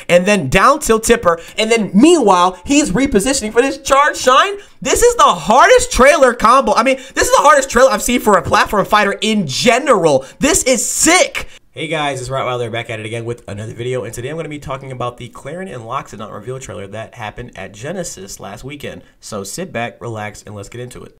and then down tilt tipper, and then meanwhile, he's repositioning for this charge shine. This is the hardest trailer combo. I mean, this is the hardest trailer I've seen for a platform fighter in general. This is sick. Hey guys, it's Rottweiler back at it again with another video, and today I'm going to be talking about the Clairen Loxodont reveal trailer that happened at Genesis last weekend. So sit back, relax, and let's get into it.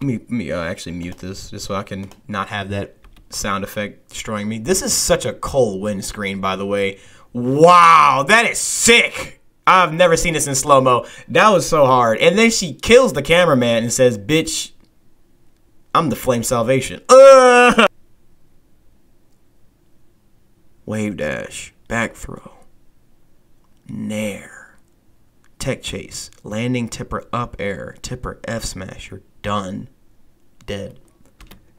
Let me actually mute this just so I can not have that sound effect destroying me. This is such a cold wind screen, by the way. Wow, that is sick. I've never seen this in slow-mo. That was so hard. And then she kills the cameraman and says, bitch, I'm the flame salvation. Wave dash, back throw, nair, tech chase, landing tipper up air, tipper F smash, you're done. Dead.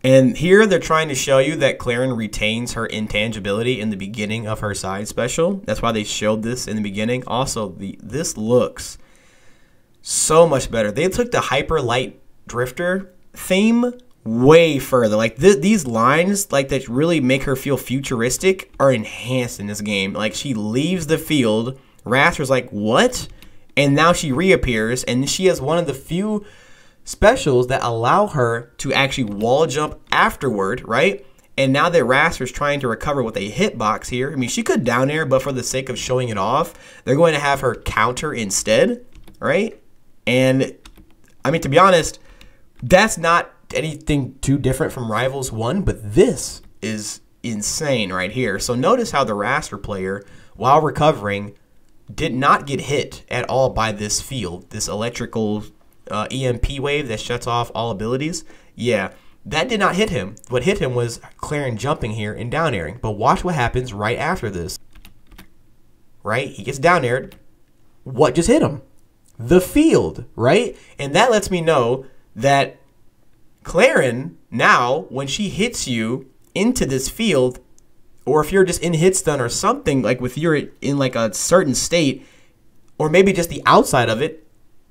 And here they're trying to show you that Clairen retains her intangibility in the beginning of her side special. That's why they showed this in the beginning. Also, this looks so much better. They took the hyper light drifter theme way further. Like these lines, like that really make her feel futuristic, are enhanced in this game. Like she leaves the field, Raster's like, what? And now she reappears, and she has one of the few specials that allow her to actually wall jump afterward, right? And now that Raster's trying to recover with a hitbox here, I mean, she could down air, but for the sake of showing it off, they're going to have her counter instead, right? And, I mean, to be honest, that's not anything too different from Rivals 1, but this is insane right here. So notice how the Raster player, while recovering, did not get hit at all by this field, this electrical EMP wave that shuts off all abilities. Yeah, that did not hit him. What hit him was Clairen jumping here and down airing. But watch what happens right after this. Right? He gets down aired. What just hit him? The field, right? And that lets me know that Clairen, now, when she hits you into this field, or if you're just in hit stun or something, like if you're in like a certain state, or maybe just the outside of it,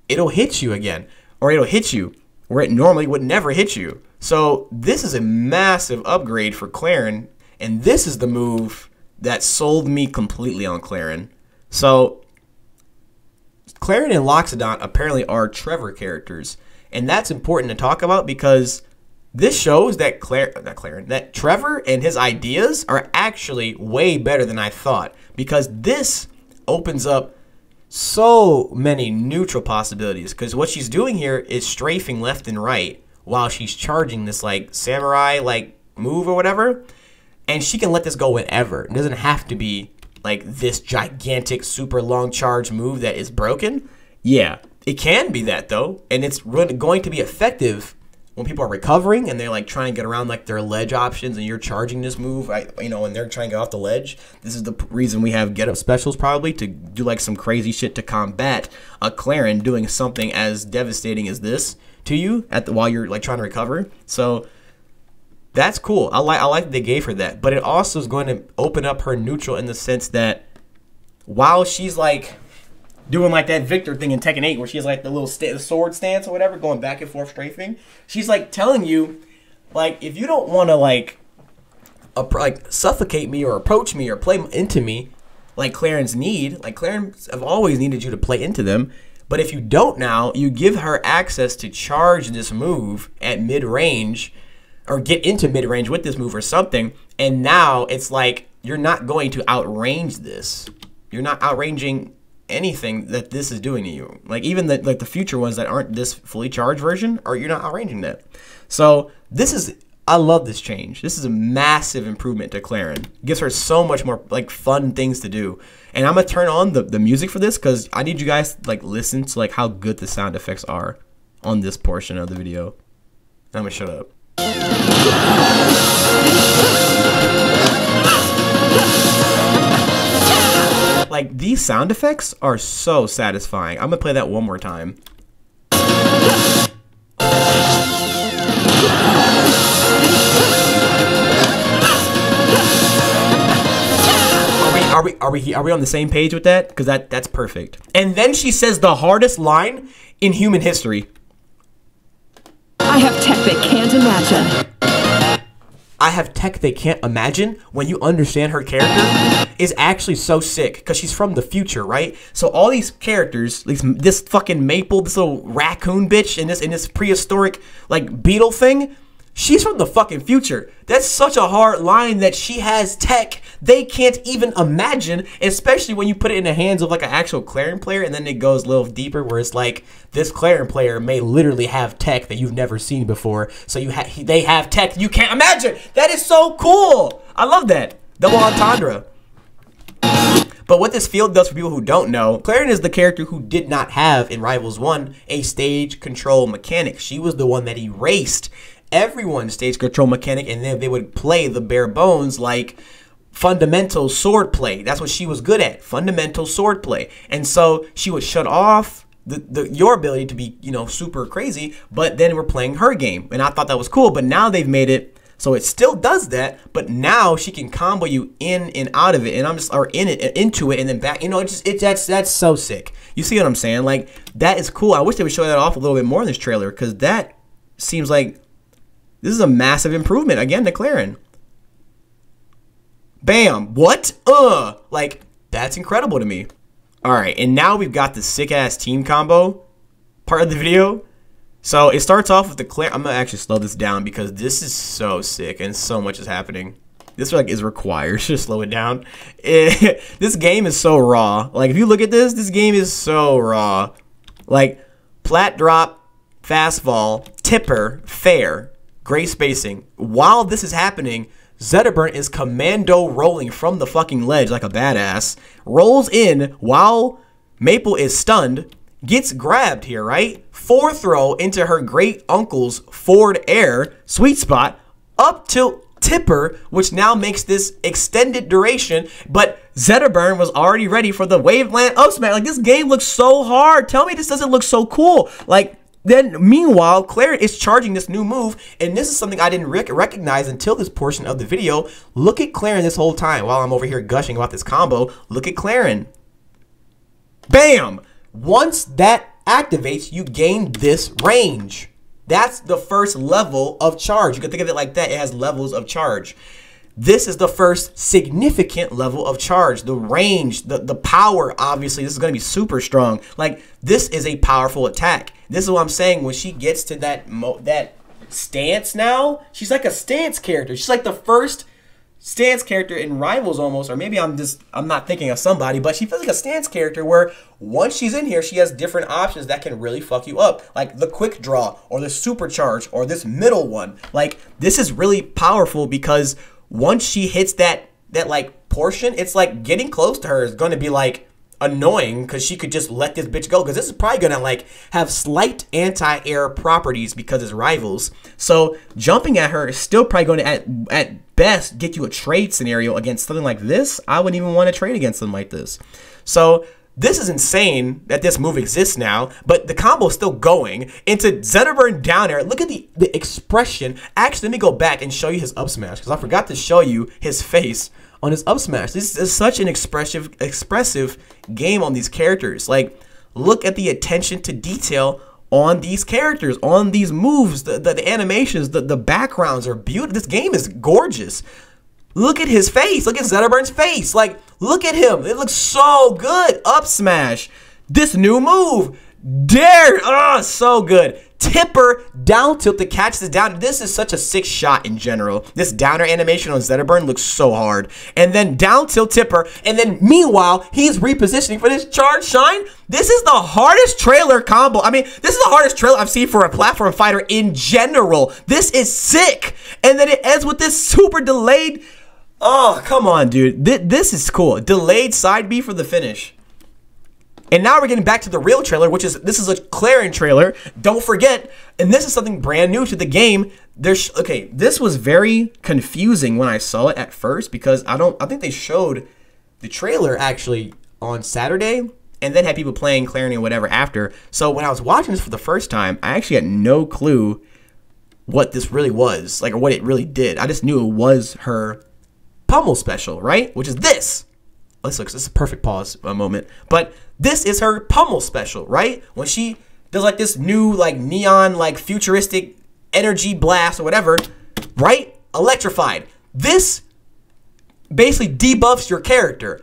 it'll hit you again, or it'll hit you where it normally would never hit you. So this is a massive upgrade for Clairen, and this is the move that sold me completely on Clairen. So Clairen and Loxodont apparently are Trevor characters, and that's important to talk about because this shows that that Trevor and his ideas are actually way better than I thought, because this opens up so many neutral possibilities, because what she's doing here is strafing left and right while she's charging this like samurai like move or whatever, and she can let this go whenever. It doesn't have to be like this gigantic super long charge move that is broken. Yeah, it can be that though, and it's really going to be effective when people are recovering and they're like trying to get around like their ledge options, and you're charging this move, you know, and they're trying to get off the ledge. This is the reason we have get up specials, probably to do like some crazy shit to combat a Clairen doing something as devastating as this to you while you're like trying to recover. So that's cool. I like that they gave her that, but it also is going to open up her neutral in the sense that while she's like doing like that Victor thing in Tekken 8 where she's like the little sword stance or whatever, going back and forth strafing. She's like telling you, like, if you don't want to like suffocate me or approach me or play into me like Clairen's need, like Clairen's have always needed you to play into them. But if you don't now, you give her access to charge this move at mid-range or get into mid-range with this move or something. And now it's like you're not going to outrange this. You're not outranging anything that this is doing to you, like even the future ones that aren't this fully charged version, or you're not outranging that. So this is, I love this change. This is a massive improvement to Clairen. It gives her so much more like fun things to do. And I'm gonna turn on the music for this because I need you guys to like listen to like how good the sound effects are on this portion of the video. I'm gonna shut up. Like, these sound effects are so satisfying. I'm gonna play that one more time. we on the same page with that? Because that's perfect. And then she says the hardest line in human history. I have tech they can't imagine. I have tech they can't imagine. When you understand her character is actually so sick because she's from the future, right? So all these characters, this fucking Maple, this little raccoon bitch, and this prehistoric like beetle thing, she's from the fucking future. That's such a hard line that she has tech they can't even imagine, especially when you put it in the hands of like an actual Clairen player, and then it goes a little deeper where it's like this Clairen player may literally have tech that you've never seen before. So they have tech you can't imagine. That is so cool. I love that. Double entendre. But what this field does for people who don't know, Clairen is the character who did not have in Rivals 1 a stage control mechanic. She was the one that erased everyone's stage control mechanic, and then they would play the bare bones like fundamental sword play. That's what she was good at, fundamental sword play. And so she would shut off your ability to be, you know, super crazy, but then we're playing her game. And I thought that was cool, but now they've made it so it still does that, but now she can combo you in and out of it, and I'm just into it and then back. You know, that's so sick. You see what I'm saying? Like, that is cool. I wish they would show that off a little bit more in this trailer, because that seems like this is a massive improvement again to Clairen. Bam. What? Like, that's incredible to me. All right, and now we've got the sick-ass team combo part of the video. So it starts off with the Clairen. I'm going to actually slow this down because this is so sick and so much is happening. This like is required to slow it down. This game is so raw. Like, if you look at this game is so raw. Like, plat drop, fast fall, tipper, fair, gray spacing. While this is happening, Zetterburn is commando rolling from the fucking ledge like a badass. Rolls in while Maple is stunned. Gets grabbed here, right? Forward throw into her great uncle's forward air. Sweet spot. Up tilt tipper, which now makes this extended duration. But Zetterburn was already ready for the waveland up smash. Like, this game looks so hard. Tell me this doesn't look so cool. Like, then, meanwhile, Clairen is charging this new move, and this is something I didn't recognize until this portion of the video. Look at Clairen this whole time while I'm over here gushing about this combo. Look at Clairen. Bam! Once that activates, you gain this range. That's the first level of charge. You can think of it like that. It has levels of charge. This is the first significant level of charge. The range, the power, obviously, this is going to be super strong. Like, this is a powerful attack. This is what I'm saying. When she gets to that stance now, she's like a stance character. She's like the first stance character in Rivals almost, or maybe I'm not thinking of somebody, but she feels like a stance character where once she's in here, she has different options that can really fuck you up. Like the quick draw, or the supercharge, or this middle one. Like, this is really powerful because once she hits that like portion, it's like getting close to her is going to be like annoying because she could just let this bitch go, because this is probably going to like have slight anti-air properties because it's Rivals. So jumping at her is still probably going to at best get you a trade scenario against something like this. I wouldn't even want to trade against something like this. So this is insane that this move exists now, but the combo is still going into Zetterburn down air. Look at the expression. Actually, let me go back and show you his up smash, because I forgot to show you his face on his up smash. This is such an expressive game on these characters. Like, look at the attention to detail on these characters, on these moves, the animations, the backgrounds are beautiful. This game is gorgeous. Look at his face. Look at Zetterburn's face. Like, look at him. It looks so good. Up smash. This new move. Dare. Oh, so good. Tipper down tilt to catch this down. This is such a sick shot in general. This downer animation on Zetterburn looks so hard. And then down tilt tipper. And then meanwhile, he's repositioning for this charge shine. This is the hardest trailer combo. I mean, this is the hardest trailer I've seen for a platform fighter in general. This is sick. And then it ends with this super delayed. Oh, come on, dude. This is cool. Delayed side B for the finish. And now we're getting back to the real trailer, which is, this is a Clairen trailer. Don't forget, and this is something brand new to the game. Okay, this was very confusing when I saw it at first, because I think they showed the trailer actually on Saturday and then had people playing Clairen and whatever after. So when I was watching this for the first time, I actually had no clue what this really was, like, or what it really did. I just knew it was her pummel special, right? Which is this. This is a perfect pause moment. But this is her pummel special, right? When she does like this new like neon like futuristic energy blast or whatever, right? Electrified. This basically debuffs your character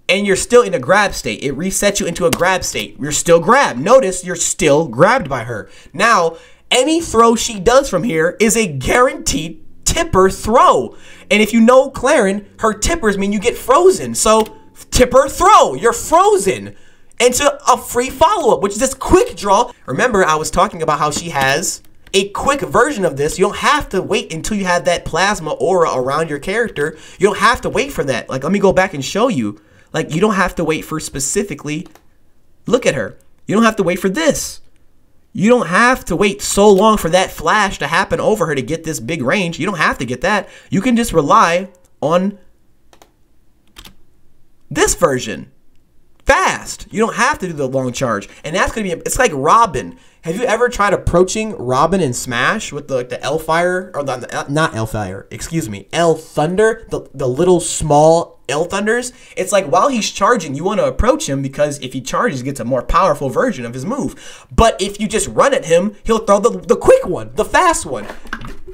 and you're still in a grab state. It resets you into a grab state. You're still grabbed. Notice you're still grabbed by her. Now, any throw she does from here is a guaranteed tipper throw. And if you know Clairen, her tippers mean you get frozen. So tipper throw, you're frozen into a free follow-up, which is this quick draw. Remember, I was talking about how she has a quick version of this. You don't have to wait until you have that plasma aura around your character. You don't have to wait for that. Like, let me go back and show you. Like, you don't have to wait for specifically, look at her. You don't have to wait for this. You don't have to wait so long for that flash to happen over her to get this big range. You don't have to get that. You can just rely on this version. Fast. You don't have to do the long charge. And that's going to be, it's like Robin. Have you ever tried approaching Robin in Smash with the L-Fire, or not L-Fire, excuse me, L-Thunder, the little small L-Thunders? It's like while he's charging, you want to approach him because if he charges, he gets a more powerful version of his move. But if you just run at him, he'll throw the quick one, the fast one.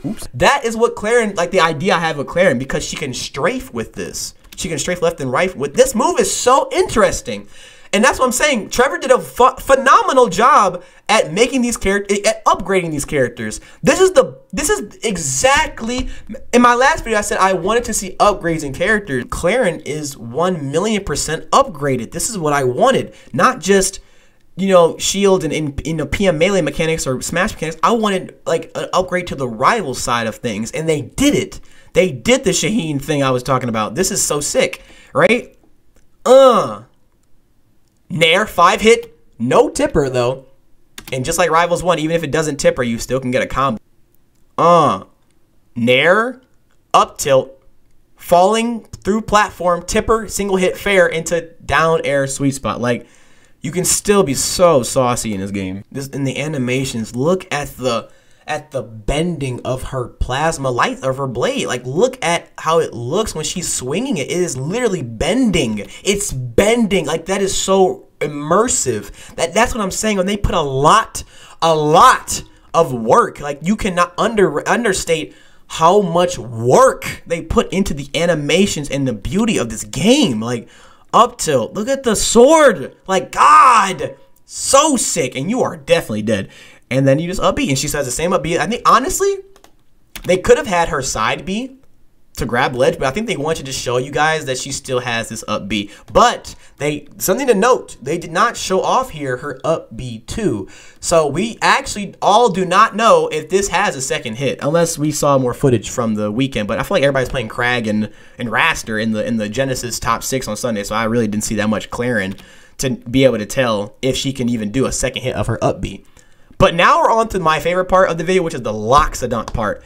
Oops. That is what Clairen, like the idea I have with Clairen, because she can strafe with this. She can strafe left and right with this move. Is so interesting. And that's what I'm saying. Trevor did a phenomenal job at making these characters, at upgrading these characters. This is exactly, in my last video I said I wanted to see upgrades in characters. Clairen is 1,000,000% upgraded. This is what I wanted. Not just, you know, shield and in PM melee mechanics or smash mechanics. I wanted like an upgrade to the rival side of things, and they did it. They did the Shaheen thing I was talking about. This is so sick, right? Nair, 5-hit, no tipper though. And just like Rivals 1, even if it doesn't tipper, you still can get a combo. Nair, up tilt, falling through platform, tipper, single hit fair into down air sweet spot. Like, you can still be so saucy in this game. This in the animations, look at the bending of her plasma light of her blade. Like, look at how it looks when she's swinging it. It is literally bending. It's bending. Like, that is so immersive. That's what I'm saying. When they put a lot of work, like, you cannot understate how much work they put into the animations and the beauty of this game. Like, up tilt, look at the sword. Like, God, so sick. And you are definitely dead. And then you just up B, and she says the same up B. I think, honestly, they could have had her side B to grab ledge, but I think they wanted to show you guys that she still has this up B. But something to note, they did not show off here her up B too. So we actually all do not know if this has a second hit, unless we saw more footage from the weekend. But I feel like everybody's playing Crag and Raster in the Genesis top 6 on Sunday, so I really didn't see that much Clairen to be able to tell if she can even do a second hit of her up B. But now we're on to my favorite part of the video, which is the Loxodont part.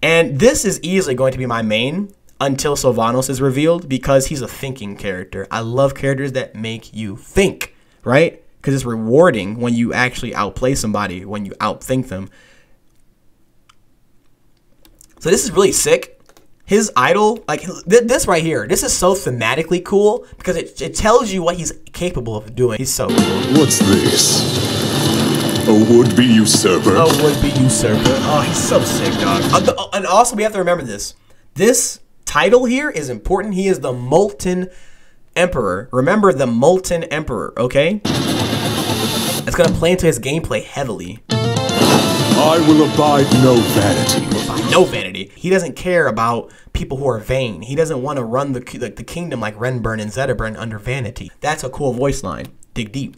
And this is easily going to be my main until Sylvanos is revealed, because he's a thinking character. I love characters that make you think, right? Because it's rewarding when you actually outplay somebody, when you outthink them. So this is really sick. His idol, like this right here, this is so thematically cool because it tells you what he's capable of doing. He's so cool. What's this? A would-be usurper. A would-be usurper. Oh, he's so sick, dog. And also, we have to remember this. This title here is important. He is the Molten Emperor. Remember the Molten Emperor, okay? It's going to play into his gameplay heavily. I will abide no vanity. No vanity. He doesn't care about people who are vain. He doesn't want to run the kingdom like Renburn and Zetaburn under vanity. That's a cool voice line. Dig deep.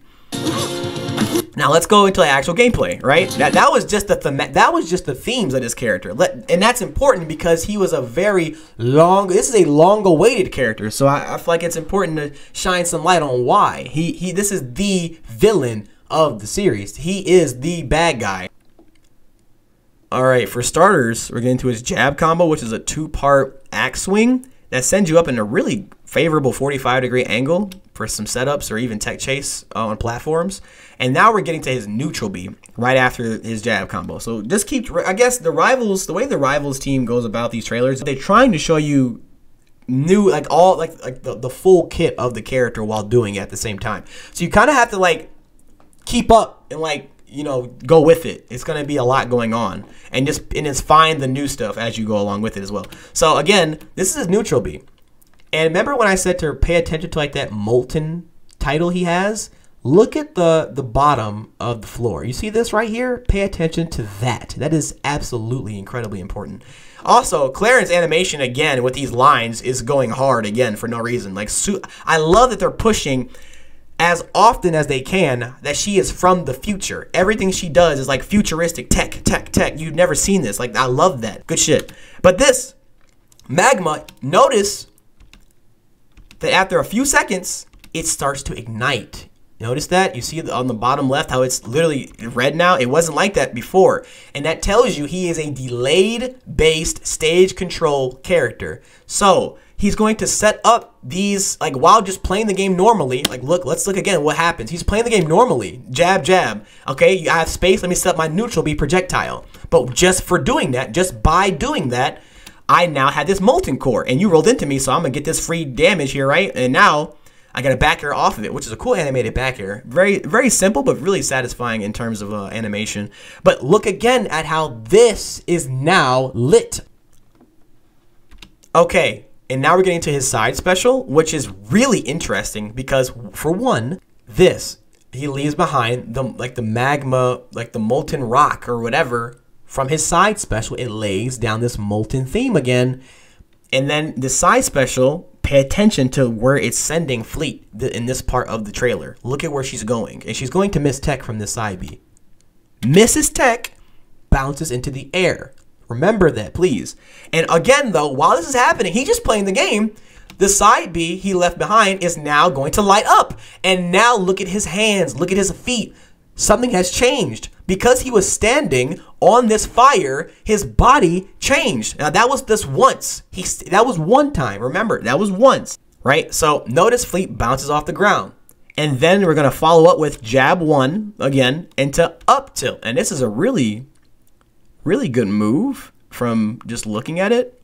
Now let's go into the actual gameplay, right? That was just the themes of this character, and that's important because he was a very long. This is a long-awaited character, so I feel like it's important to shine some light on why this is the villain of the series. He is the bad guy. All right, for starters, we're getting to his jab combo, which is a 2-part axe swing that sends you up in a really favorable 45-degree angle for some setups or even tech chase on platforms. And now we're getting to his neutral B right after his jab combo. So just keep, I guess the way the Rivals team goes about these trailers, they're trying to show you new, like all like the full kit of the character while doing it at the same time. So you kind of have to like keep up and like, you know, go with it. It's going to be a lot going on, and just find the new stuff as you go along with it as well. So again, this is his neutral B. And remember when I said to pay attention to like that molten title he has? Look at the bottom of the floor. You see this right here? Pay attention to that. That is absolutely incredibly important. Also, Clairen's animation again with these lines is going hard again for no reason. Like, I love that they're pushing as often as they can that she is from the future. Everything she does is like futuristic tech. You've never seen this. Like, I love that. Good shit. But this magma, notice that after a few seconds, it starts to ignite. Notice that? You see on the bottom left how it's literally red now? It wasn't like that before. And that tells you he is a delayed-based stage control character. So he's going to set up these, like, while just playing the game normally. Like, look, let's look again what happens. He's playing the game normally. Jab, jab. Okay, I have space. Let me set up my neutral B projectile. But just for doing that, just by doing that, I now had this molten core. And you rolled into me, so I'm going to get this free damage here, right? And now I got a back air off of it, which is a cool animated back air. Very, very simple, but really satisfying in terms of animation. But look again at how this is now lit. Okay, and now we're getting to his side special, which is really interesting because, for one, this, he leaves behind the magma, like the molten rock or whatever. From his side special, it lays down this molten theme again. And then the side special, pay attention to where it's sending Fleet in this part of the trailer. Look at where she's going. And she's going to miss Tech from this side B. Misses Tech, bounces into the air. Remember that, please. And again, though, while this is happening, he's just playing the game. The side B he left behind is now going to light up. And now look at his hands. Look at his feet. Something has changed. Because he was standing on this fire, his body changed. Now, that was just once. That was one time. Remember, that was once, right? So notice Fleet bounces off the ground. And then we're going to follow up with jab 1 again into up tilt. And this is a really, really good move from just looking at it.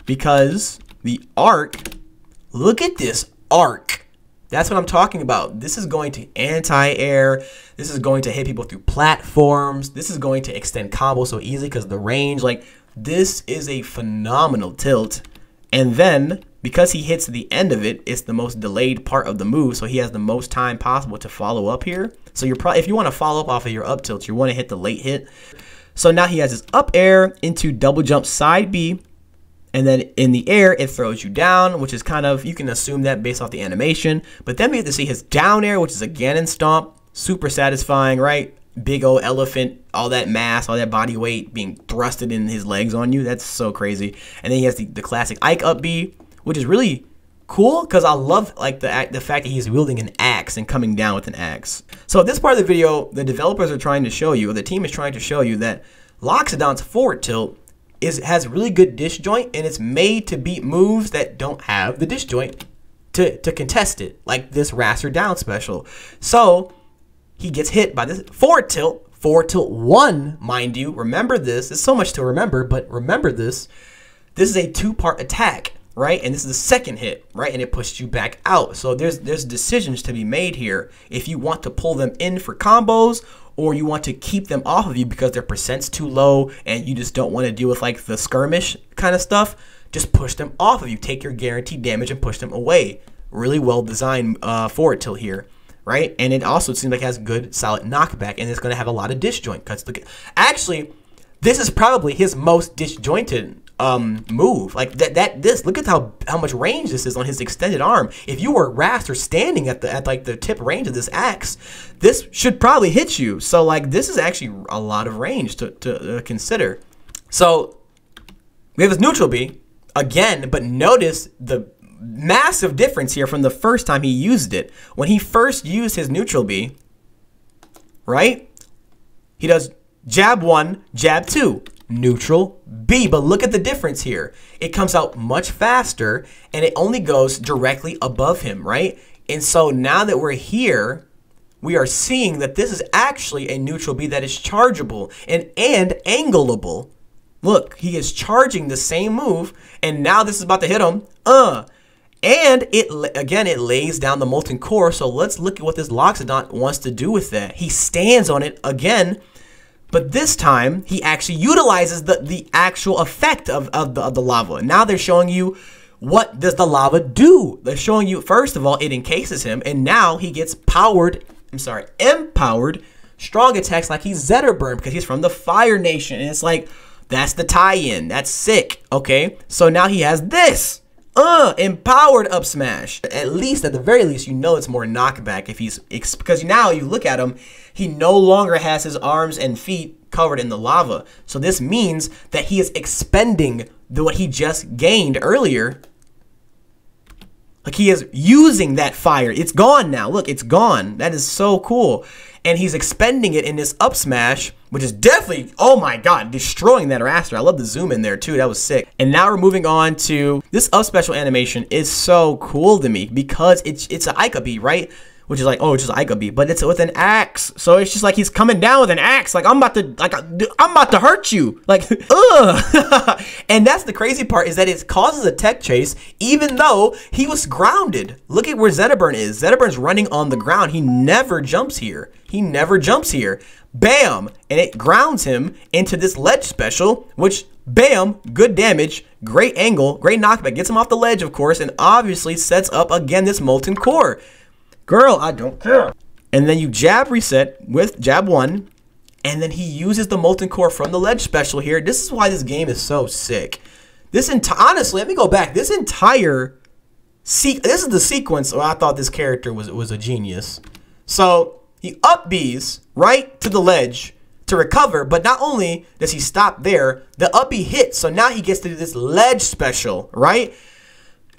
Because the arc, look at this arc. That's what I'm talking about. This is going to anti-air. This is going to hit people through platforms. This is going to extend combos so easy because the range, like, this is a phenomenal tilt. And then, because he hits the end of it, it's the most delayed part of the move, so he has the most time possible to follow up here. So you're probably, if you want to follow up off of your up tilt, you want to hit the late hit. So now he has his up air into double jump side B. And then in the air, it throws you down, which is kind of, you can assume that based off the animation. But then we have to see his down air, which is a Ganon stomp. Super satisfying, right? Big old elephant, all that mass, all that body weight being thrusted in his legs on you. That's so crazy. And then he has the classic Ike up B, which is really cool because I love like the fact that he's wielding an axe and coming down with an axe. So this part of the video, the developers are trying to show you, or the team is trying to show you that Loxodont's forward tilt has really good disjoint, and it's made to beat moves that don't have the disjoint to contest it, like this Raster down special. So he gets hit by this forward tilt 1, mind you. Remember this. There's so much to remember, but remember this. This is a 2-part attack, right? And this is the second hit, right? And it pushes you back out. So there's decisions to be made here. If you want to pull them in for combos, or you want to keep them off of you because their percent's too low and you just don't want to deal with like the skirmish kind of stuff, just push them off of you. Take your guaranteed damage and push them away. Really well designed forward tilt here, right? And it also seems like it has good solid knockback, and it's going to have a lot of disjoint cuts. Actually, this is probably his most disjointed move. Like this, look at how much range this is on his extended arm. If you were Raster standing at like the tip range of this axe, this should probably hit you. So like this is actually a lot of range to consider. So we have his neutral B again, but notice the massive difference here from the first time he used it. When he first used his neutral B, right? He does jab 1, jab 2. Neutral B, but look at the difference here. It comes out much faster and it only goes directly above him, right? And so now that we're here, we are seeing that this is actually a neutral B that is chargeable and angleable. Look, he is charging the same move, and now this is about to hit him. And it lays down the molten core. So let's look at what this Loxodont wants to do with that. He stands on it again, but this time he actually utilizes the actual effect of the lava. Now they're showing you, what does the lava do? They're showing you, first of all, it encases him, and now he gets empowered strong attacks like he's Zetterburn because he's from the Fire Nation. And it's like, that's the tie-in. That's sick. Okay, so now he has this. Empowered up smash. At least, at the very least, you know it's more knockback if he's, because now you look at him, he no longer has his arms and feet covered in the lava. So this means that he is expending what he just gained earlier. Like, he is using that fire. It's gone now. Look, it's gone. That is so cool. And he's expending it in this up smash, which is definitely, oh my god, destroying that raster. I love the zoom in there too. That was sick. And now we're moving on to this up special animation. Is so cool to me because it's an Ica beat, right? Which is like, oh, it's just Ica beat, but it's with an axe. So it's just like he's coming down with an axe. Like, I'm about to hurt you. Like, ugh. And that's the crazy part, is that it causes a tech chase even though he was grounded. Look at where Zetterburn is. Zetterburn's running on the ground. He never jumps here. He never jumps here. Bam! And it grounds him into this ledge special, which, bam, good damage, great angle, great knockback. Gets him off the ledge, of course, and obviously sets up, again, this molten core. Girl, I don't care. And then you jab reset with jab 1, and then he uses the molten core from the ledge special here. This is why this game is so sick. Honestly, let me go back. This entire this is the sequence where I thought this character was a genius. So he up Bs right to the ledge to recover, but not only does he stop there, the up B hits. So now he gets to do this ledge special, right?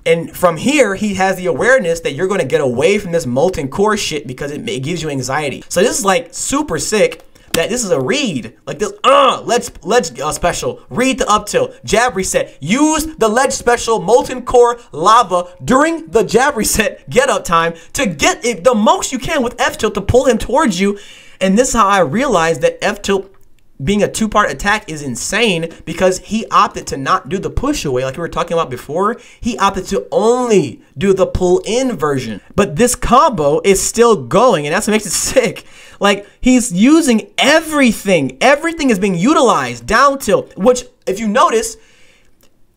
And from here, he has the awareness that you're going to get away from this molten core shit because it gives you anxiety. So this is like super sick that this is a read. Like this, ledge special. Read the up tilt. Jab reset. Use the ledge special molten core lava during the jab reset get up time to get it the most you can with F tilt to pull him towards you. And this is how I realized that F tilt being a 2-part attack is insane, because he opted to not do the push away like we were talking about before. He opted to only do the pull in version. But this combo is still going, and that's what makes it sick. Like, he's using everything. Everything is being utilized. Down tilt, which, if you notice,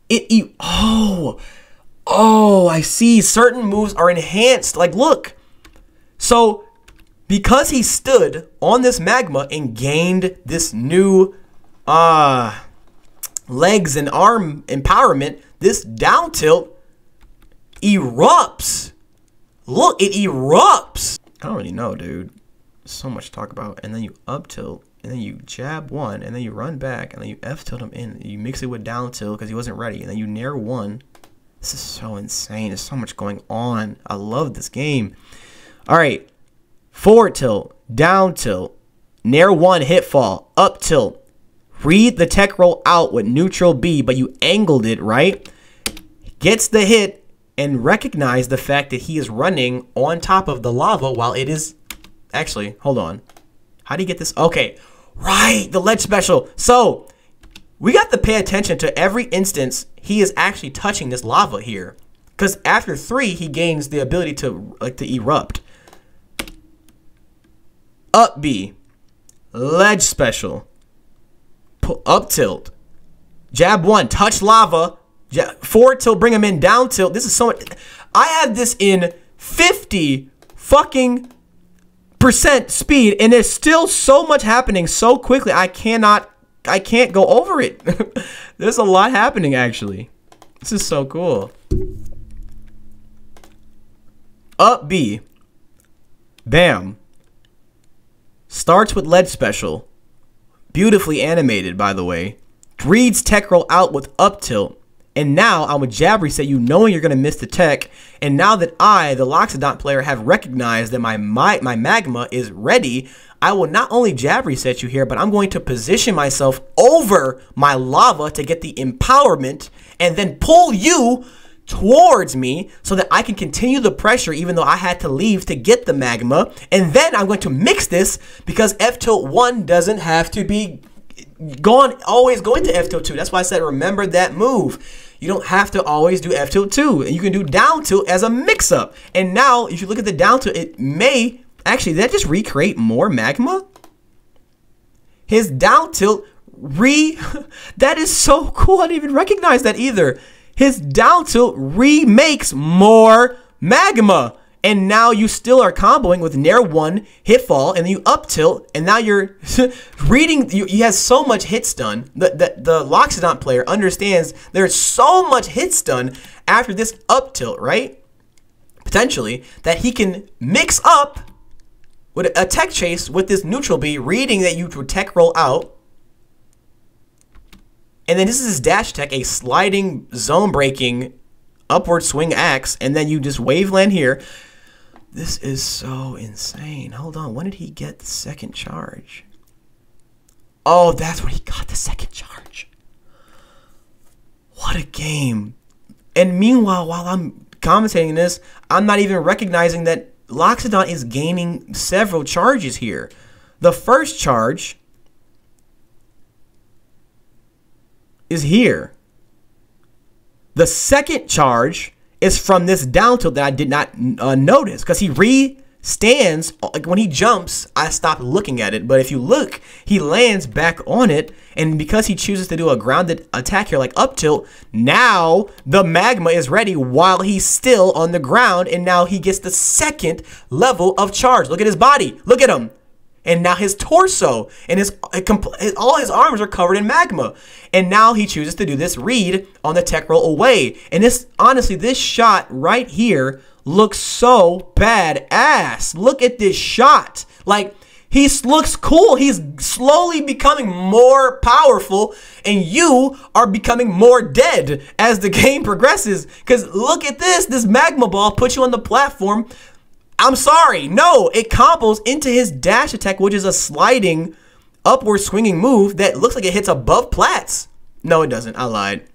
I see. Certain moves are enhanced. Like, look. So because he stood on this magma and gained this new legs and arm empowerment, this down tilt erupts. Look, it erupts. I don't really know, dude. So much to talk about. And then you up tilt, and then you jab 1, and then you run back, and then you F tilt him in. You mix it with down tilt because he wasn't ready, and then you nair 1. This is so insane. There's so much going on. I love this game. All right. Forward tilt, down tilt, nair 1 hit fall, up tilt. Read the tech roll out with neutral B, but you angled it, right? Gets the hit and recognize the fact that he is running on top of the lava while it is... Actually, hold on. How do you get this? Okay, right, the ledge special. So we got to pay attention to every instance he is actually touching this lava here, because after 3, he gains the ability to erupt. Up B, ledge special, up tilt, jab 1, touch lava, forward tilt, bring him in, down tilt. This is so much. I have this in 50 fucking % speed, and there's still so much happening so quickly. I can't go over it. There's a lot happening, actually. This is so cool. Up B, bam. Starts with ledge special. Beautifully animated, by the way. Reads tech roll out with up tilt. And now I'm a jab reset you knowing you're going to miss the tech. And now that I, the Loxodont player, have recognized that my magma is ready, I will not only jab reset you here, but I'm going to position myself over my lava to get the empowerment and then pull you towards me so that I can continue the pressure even though I had to leave to get the magma. And then I'm going to mix this because F tilt 1 doesn't have to be always go into F tilt 2. That's why I said remember that move. You don't have to always do F tilt 2. You can do down tilt as a mix-up. And now, if you look at the down tilt, it may actually, did that just recreate more magma? His down tilt that is so cool. I didn't even recognize that either. His down tilt remakes more magma. And now you still are comboing with Nair 1, hit fall, and then you up tilt, and now you're reading. He has so much hit stun. The Loxodont player understands there's so much hit stun after this up tilt, right? Potentially, that he can mix up with a tech chase with this neutral B, reading that you would tech roll out. And then this is his dash tech, a sliding zone breaking upward swing axe, and then you just waveland here. This is so insane. Hold on. When did he get the second charge? Oh, that's when he got the second charge. What a game. And meanwhile, while I'm commentating this, I'm not even recognizing that Loxodont is gaining several charges here. The first charge is here. The second charge is from this down tilt that I did not notice, because he re-stands. Like when he jumps, I stopped looking at it, but if you look, he lands back on it, and because he chooses to do a grounded attack here like up tilt, now the magma is ready while he's still on the ground, and now he gets the second level of charge. Look at his body. Look at him. And now his torso and all his arms are covered in magma. And now he chooses to do this read on the tech roll away. And this, honestly, this shot right here looks so badass. Look at this shot. Like, he looks cool. He's slowly becoming more powerful, and you are becoming more dead as the game progresses. Because look at this. This magma ball puts you on the platform. I'm sorry, no, it combos into his dash attack, which is a sliding, upward swinging move that looks like it hits above plats. No, it doesn't. I lied.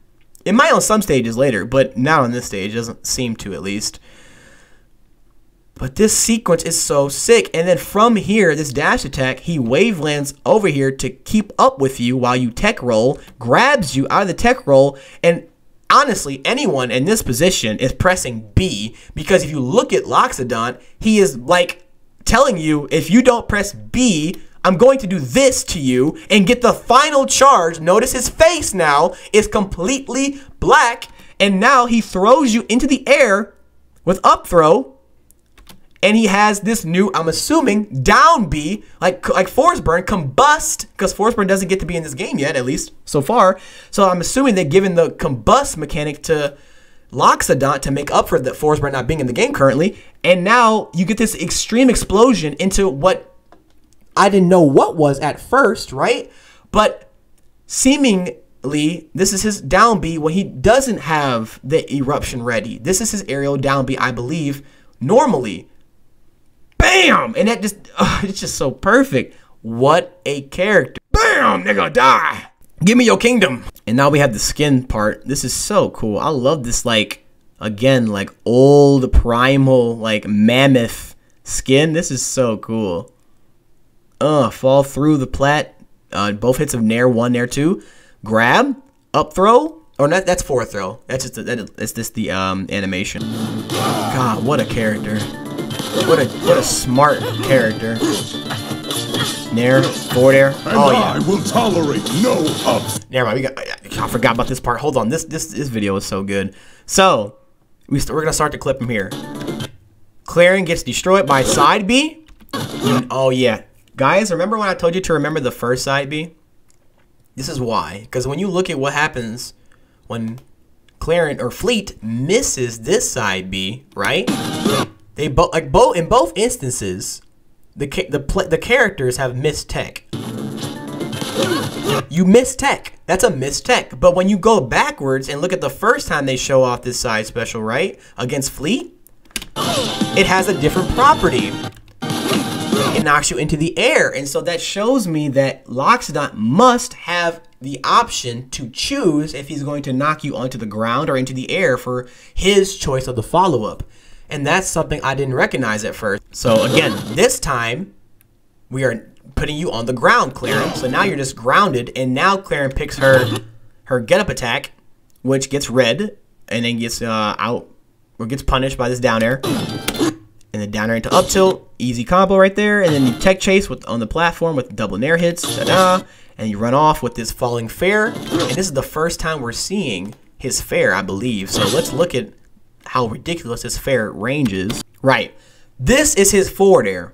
It might on some stages later, but not on this stage. It doesn't seem to, at least. But this sequence is so sick. And then from here, this dash attack, he wavelands over here to keep up with you while you tech roll, grabs you out of the tech roll, and honestly, anyone in this position is pressing B, because if you look at Loxodont, he is like telling you, if you don't press B, I'm going to do this to you and get the final charge. Notice his face now is completely black, and now he throws you into the air with up throw. And he has this new, I'm assuming, down B, like Force Burn, combust, because Force Burn doesn't get to be in this game yet, at least so far. So I'm assuming they've given the combust mechanic to Loxodont to make up for the Force Burn not being in the game currently. And now you get this extreme explosion into what I didn't know what was at first, right? But seemingly, this is his down B when he doesn't have the eruption ready. This is his aerial down B, I believe, normally. Bam! And that just, it's just so perfect. What a character. Bam! Nigga, die! Give me your kingdom. And now we have the skin part. This is so cool. I love this, like, again, like old primal, like mammoth skin. This is so cool. Fall through the plat. Both hits of Nair 1, Nair 2. Grab, up throw. Or not, that's forward throw. That's just the animation. God, what a character. What a smart character. Nair, forward air. Oh yeah. I will tolerate no ups. Never mind. I forgot about this part. Hold on. This video is so good. So we're gonna start the clip from here. Clairen gets destroyed by side B. Oh yeah, guys. Remember when I told you to remember the first side B? This is why. Because when you look at what happens when Clairen or Fleet misses this side B, right? They in both instances, the characters have missed tech. You miss tech. That's a missed tech. But when you go backwards and look at the first time they show off this side special, right, against Fleet, it has a different property. It knocks you into the air, and so that shows me that Loxodont must have the option to choose if he's going to knock you onto the ground or into the air for his choice of the follow-up. And that's something I didn't recognize at first. So again, this time, we are putting you on the ground, Clairen. So now you're just grounded, and now Clairen picks her get up attack, which gets red, and then gets out or gets punished by this down air. And then down air into up tilt, easy combo right there. And then you tech chase on the platform with double nair hits, and you run off with this falling fair. And this is the first time we're seeing his fair, I believe. So let's look at how ridiculous his fair range is. Right, this is his forward air.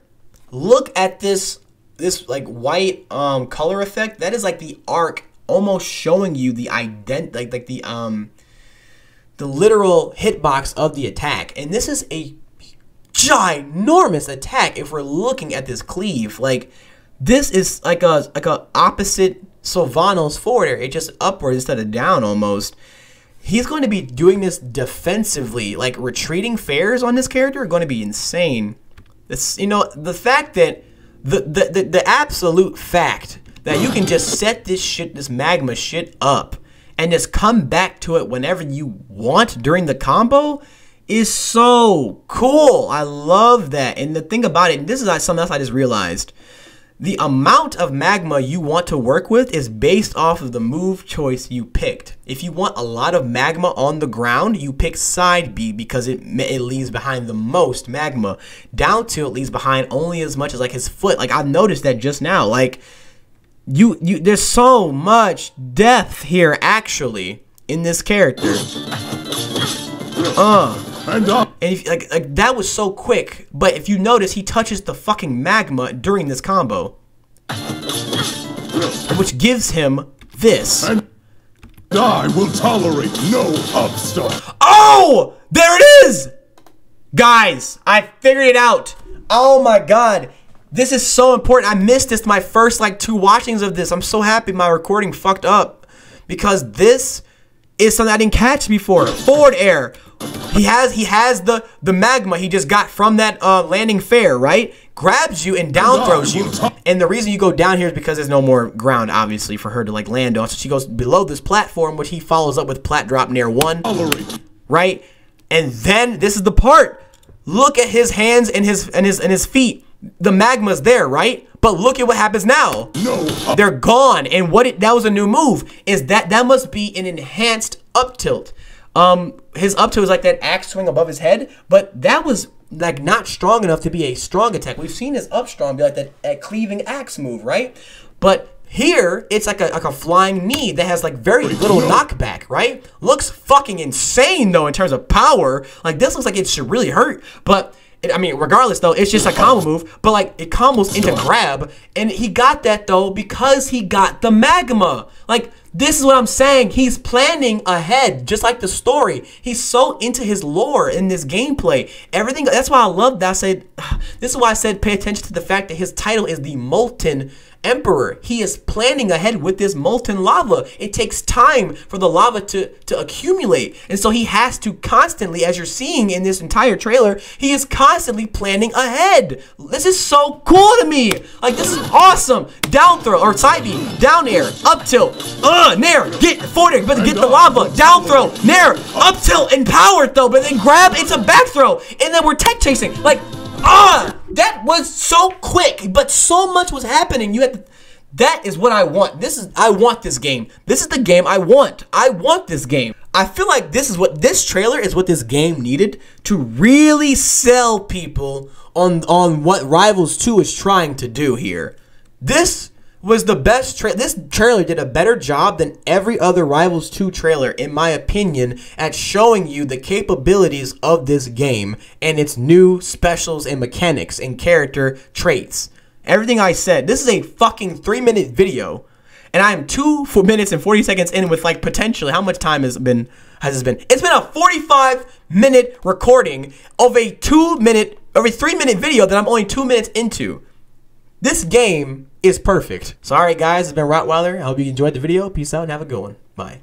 Look at this like white color effect. That is like the arc, almost showing you the the literal hitbox of the attack. And this is a ginormous attack if we're looking at this cleave. Like, this is like a opposite Sylvanos forward air. It's just upward instead of down almost. He's going to be doing this defensively. Like, retreating fairs on this character are going to be insane. It's, you know, the fact that the absolute fact that you can just set this magma shit up and just come back to it whenever you want during the combo is so cool. I love that. And the thing about it, and this is something else I just realized, the amount of magma you want to work with is based off of the move choice you picked. If you want a lot of magma on the ground, you pick side B because it leaves behind the most magma. Down tilt leaves behind only as much as like his foot. Like, I've noticed that just now. Like, there's so much depth here actually in this character. And if, like that was so quick, but if you notice, he touches the fucking magma during this combo, which gives him this. And I will tolerate no upstart. Oh, there it is! Guys, I figured it out. Oh my god. This is so important. I missed this my first like 2 watchings of this. I'm so happy my recording fucked up because this is something I didn't catch before. Forward air. He has the magma he just got from that landing fair, right? Grabs you and down throws you. And the reason you go down here is because there's no more ground, obviously, for her to like land on. So she goes below this platform, which he follows up with plat drop near 1. Right? And then this is the part. Look at his hands and his feet. The magma's there, right? But look at what happens now. They're gone. And that was a new move. Is that must be an enhanced up tilt. His up tilt is like that axe swing above his head, but that was like not strong enough to be a strong attack. We've seen his up strong be like that cleaving axe move, right? But here it's like a flying knee that has like very little knockback, right? Looks fucking insane though in terms of power. Like, this looks like it should really hurt, but I mean, regardless though, it's just a combo move, but like it combos into grab, and he got that though because he got the magma. Like, this is what I'm saying. He's planning ahead, just like the story. He's so into his lore in this gameplay. Everything. That's why I love that. This is why I said pay attention to the fact that his title is the Molten Emperor. He is planning ahead with this molten lava. It takes time for the lava to accumulate. And so he has to constantly, as you're seeing in this entire trailer, he is constantly planning ahead. This is so cool to me. Like, this is awesome. Down throw, or side B, down air, up tilt, nair, get forward air, but get the lava, down throw, nair, up tilt, and power throw, but then grab, it's a back throw, and then we're tech chasing. Like, that was so quick, but so much was happening. That is what I want. I want this game. This is the game I want. I want this game. I feel like this trailer is what this game needed to really sell people on what Rivals 2 is trying to do here. This was the best trailer. This trailer did a better job than every other Rivals 2 trailer, in my opinion, at showing you the capabilities of this game and its new specials and mechanics and character traits. Everything I said. This is a fucking 3-minute video, and I am 2 minutes and 40 seconds in with like potentially how much time has this been? It's been a 45-minute recording of a 3-minute video that I'm only 2 minutes into. This game is perfect. So, alright guys, it's been Rottweiler. I hope you enjoyed the video. Peace out and have a good one. Bye.